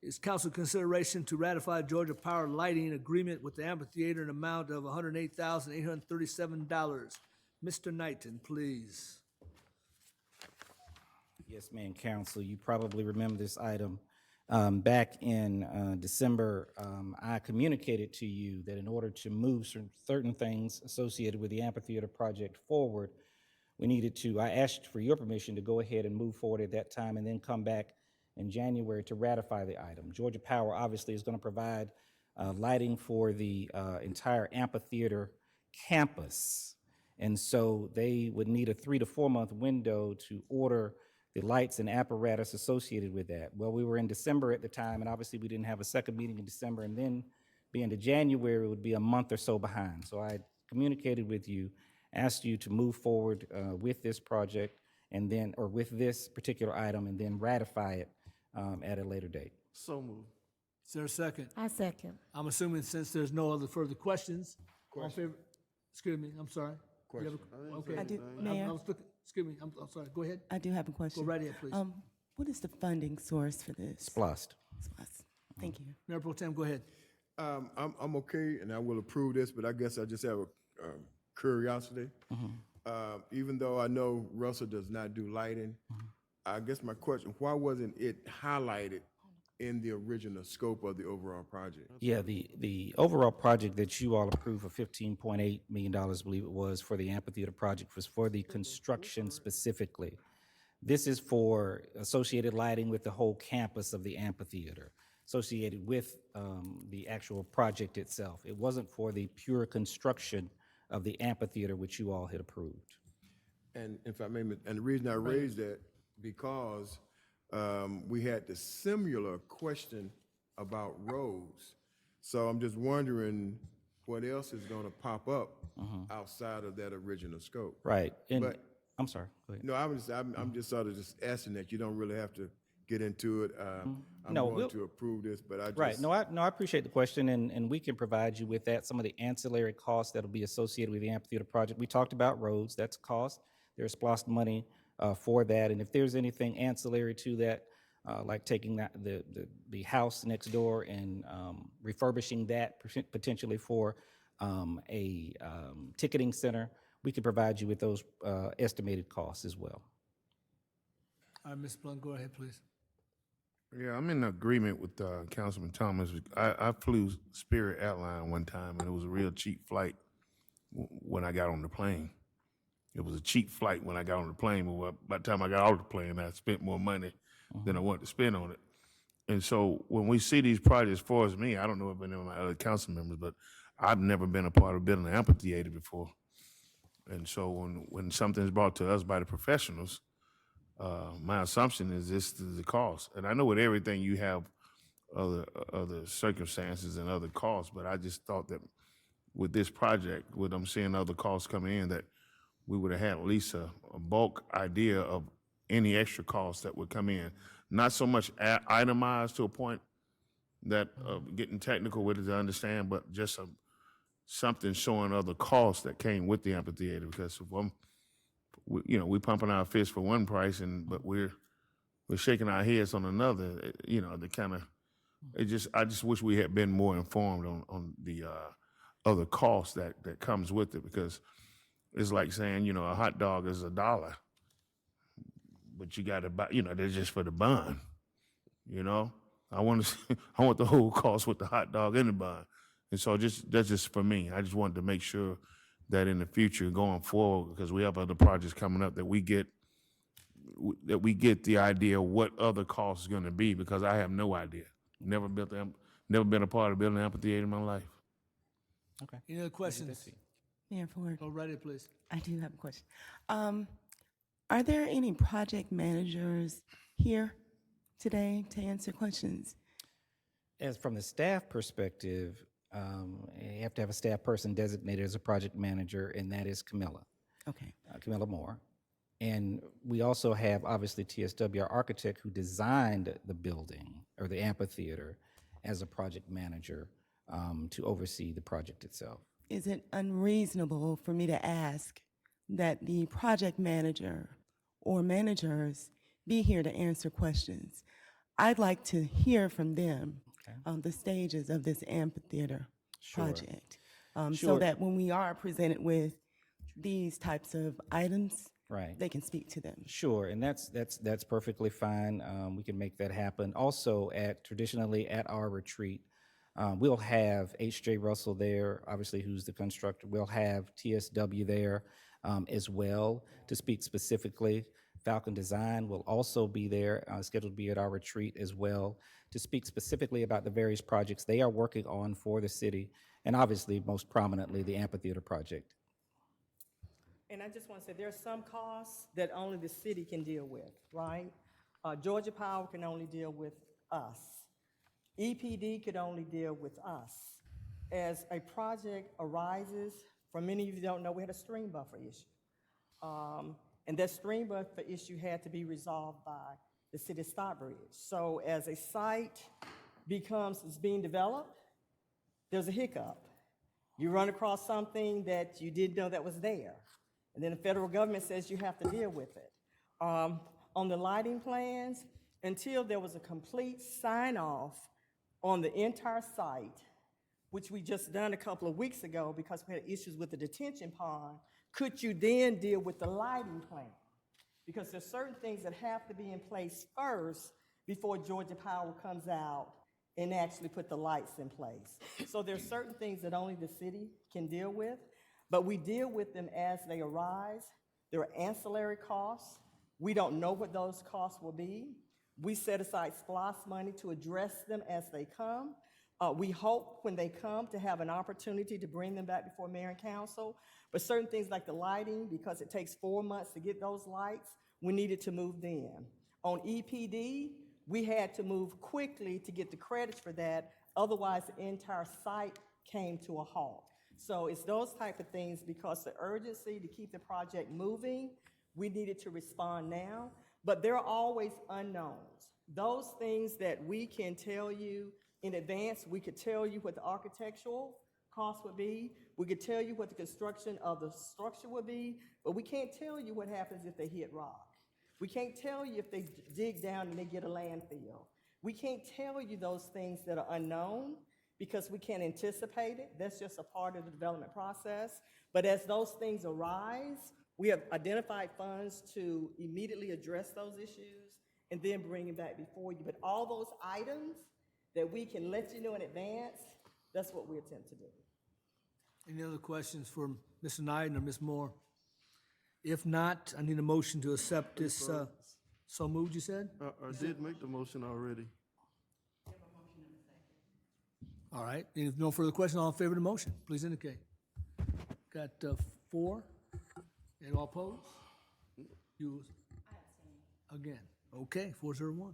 is council consideration to ratify Georgia Power Lighting Agreement with the amphitheater in amount of $108,837. Mr. Knighton, please. Yes, ma'am, Council. You probably remember this item. Back in December, I communicated to you that in order to move certain things associated with the amphitheater project forward, I asked for your permission to go ahead and move forward at that time and then come back in January to ratify the item. Georgia Power obviously is going to provide lighting for the entire amphitheater campus. And so they would need a 3 to 4 month window to order the lights and apparatus associated with that. Well, we were in December at the time, and obviously we didn't have a second meeting in December, and then being to January, it would be a month or so behind. So I communicated with you, asked you to move forward with this project and then, or with this particular item, and then ratify it at a later date. So moved. Is there a second? I second. I'm assuming since there's no other further questions. All in favor? Excuse me, I'm sorry. Question. Okay. I do, Mayor. I was looking, excuse me, I'm sorry, go ahead. I do have a question. Go right ahead, please. What is the funding source for this? SPLOST. Thank you. Mayor Pro Tem, go ahead. I'm okay, and I will approve this, but I guess I just have a curiosity. Even though I know Russell does not do lighting, I guess my question, why wasn't it highlighted in the original scope of the overall project? Yeah, the overall project that you all approved for $15.8 million, I believe it was, for the amphitheater project was for the construction specifically. This is for associated lighting with the whole campus of the amphitheater, associated with the actual project itself. It wasn't for the pure construction of the amphitheater, which you all had approved. And if I may, and the reason I raised that, because we had the similar question about roads. So I'm just wondering what else is going to pop up outside of that original scope. Right. And But- I'm sorry. Go ahead. No, I'm just sort of just asking that. You don't really have to get into it. I'm No, going we'll- to approve this, but I just... Right. No, I appreciate the question, and we can provide you with that. Some of the ancillary costs that'll be associated with the amphitheater project. We talked about roads. That's a cost. There's SPLOST money for that, and if there's anything ancillary to that, like taking the house next door and refurbishing that potentially for a ticketing center, we can provide you with those estimated costs as well. All right, Ms. Blount, go ahead, please. Yeah, I'm in agreement with Councilman Thomas. I flew Spirit Airline one time, and it was a real cheap flight when I got on the plane. It was a cheap flight when I got on the plane, but by the time I got off the plane, I spent more money than I wanted to spend on it. And so when we see these projects, for us, me, I don't know if any of my other council members, but I've never been a part of building an amphitheater before. And so when something's brought to us by the professionals, my assumption is this is the cost. And I know with everything you have other circumstances and other costs, but I just thought that with this project, with them seeing other costs coming in, that we would have had at least a bulk idea of any extra costs that would come in. Not so much itemized to a point that getting technical with it to understand, but just something showing other costs that came with the amphitheater. Because if we pumping our fist for one price, but we're shaking our heads on another. The kind of I just wish we had been more informed on the other costs that comes with it, because it's like saying a hot dog is $1, but you got to buy they're just for the bun. I want the whole cost with the hot dog and the bun. And so that's just for me. I just wanted to make sure that in the future going forward, because we have other projects coming up, that we get the idea what other costs is going to be, because I have no idea. Never been a part of building an amphitheater in my life. Okay. Any other questions? Mayor Ford, Go right ahead, please. I do have a question. Are there any project managers here today to answer questions? As from the staff perspective, you have to have a staff person designated as a project manager, and that is Camilla. Okay. Camilla Moore. And we also have, obviously, TSW, our architect, who designed the building or the amphitheater, as a project manager to oversee the project itself. Is it unreasonable for me to ask that the project manager or managers be here to answer questions? I'd like to hear from them Okay. the stages of this amphitheater Sure. project, so Sure. that when we are presented with these types of items, Right. they can speak to them. Sure, and that's perfectly fine. We can make that happen. Also, traditionally at our retreat, we'll have H.J. Russell there, obviously, who's the constructor. We'll have TSW there as well to speak specifically. Falcon Design will also be there, scheduled to be at our retreat as well, to speak specifically about the various projects they are working on for the city, and obviously, most prominently, the amphitheater project. And I just want to say, there are some costs that only the city can deal with, right? Georgia Power can only deal with us. EPD could only deal with us. As a project arises, for many of you who don't know, we had a stream buffer issue. And that stream buffer issue had to be resolved by the city of Stockbridge. So as a site is being developed, there's a hiccup. You run across something that you didn't know that was there. And then the federal government says you have to deal with it. On the lighting plans, until there was a complete sign-off on the entire site, which we just done a couple of weeks ago because we had issues with the detention pond, could you then deal with the lighting plan? Because there's certain things that have to be in place first before Georgia Power comes out and actually put the lights in place. So there's certain things that only the city can deal with, but we deal with them as they arise. There are ancillary costs. We don't know what those costs will be. We set aside SPLOST money to address them as they come. We hope when they come to have an opportunity to bring them back before mayor and council. But certain things like the lighting, because it takes 4 months to get those lights, we needed to move them. On EPD, we had to move quickly to get the credits for that. Otherwise, the entire site came to a halt. So it's those type of things, because the urgency to keep the project moving, we needed to respond now. But there are always unknowns. Those things that we can tell you in advance, we could tell you what the architectural cost would be. We could tell you what the construction of the structure would be, but we can't tell you what happens if they hit rock. We can't tell you if they dig down and they get a landfill. We can't tell you those things that are unknown because we can't anticipate it. That's just a part of the development process. But as those things arise, we have identified funds to immediately address those issues and then bring them back before you. But all those items that we can let you know in advance, that's what we attempt to do. Any other questions for Mr. Knighton or Ms. Moore? If not, I need a motion to accept this. So moved, you said? I did make the motion already. All right. If no further questions, all in favor of the motion, please indicate. Got 4. And all opposed? You? Again. Okay, 401.